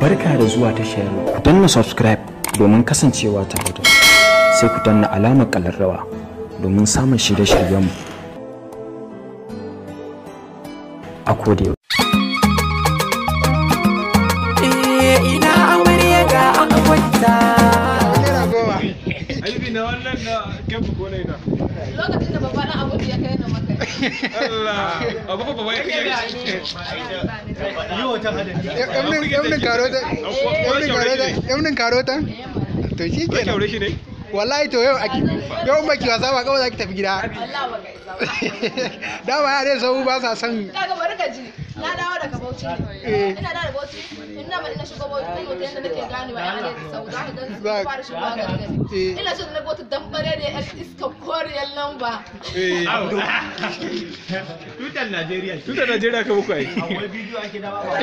Barka da zuwa tashar ku danna subscribe domin kasancewa tare da sai ku danna alamar ƙararrawa domin samun shirye-shiryenmu a koda. Ina amarya ga akwanta. Aibi na wannan na kemfu ko ne na. Lokacin da babba na abu ya kai na maka. Allah, abu fa babba ya kai. Yo ta hada. Yaunin karota? To shi ke nan. Wallahi to yau baki wasa ba kawai za ki tafi gida. Allah ba kai Dama ya dai sau ba sa son. Kaga bari ka ji. Na dawo daga Bauchi ne. Ina dawo daga Bauchi. Ina ba ina shigo Bauchi ne wata yanda nake ganewa ya ne sau za ka gan su fara shigo gari. Ina so na bota dambare ne a iska koriyar lamba. Tutar Najeriya ka muku ai. Akwai bidiyo ake dawa ba.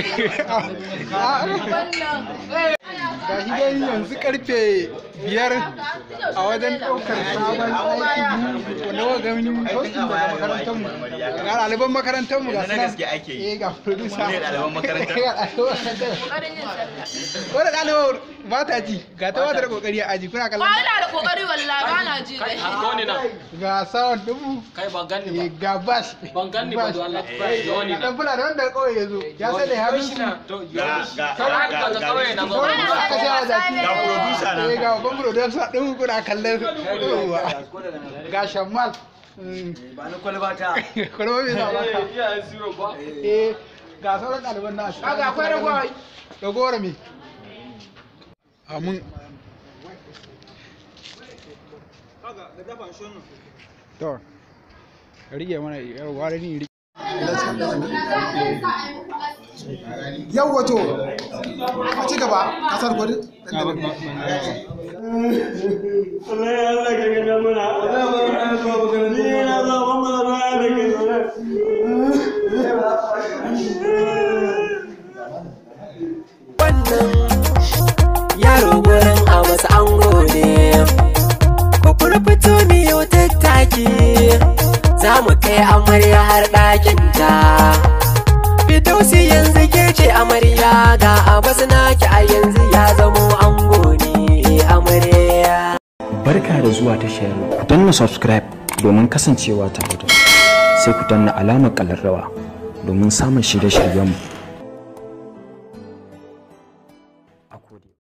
Ga shi dai yanzu karfe 5 a wajen ɗaukar sabon aiki wanda wa gani postin daga makarantarmu. Ga ɗaliban makarantarmu ga suna. gaske ake yi. Ga producer. Ne ɗaliban makarantar. Wanda ɗaliban ba ta ji ga ta wata da kokari a aji kuna kallon. Ba ina da kokari wallahi ba na ji dai. Ga sound ɗinmu. Kai ban ganni ba. Ga bass. Ban ganni ba don Allah ta yoni na. Dan fula da wanda kawai ya zo. Ya sai da hannun shi. Ga producer na. Ga babban producer ɗin kuna kallon. Ga Shammal. Ba ni kwalba ta. Kwalba mai zama ka. Ga sauran ɗaliban nasu. Ga akwai ragowar. Ragowar me? Amin. To, rige mana yarwa da ni rige. Yau wato a ci gaba kasar gwadi Yaro gurin a wasu ango ne, kukur fito mi yau tattaki, za mu kai amarya har ɗakinta. Fitausi yanzu ke ce amarya ga abas naki a yanzu ya zamo ango ne amarya. Barka da zuwa tashar ku danna subscribe domin kasancewa tare da sai ku danna alamar ƙararrawa domin samun shirye-shiryenmu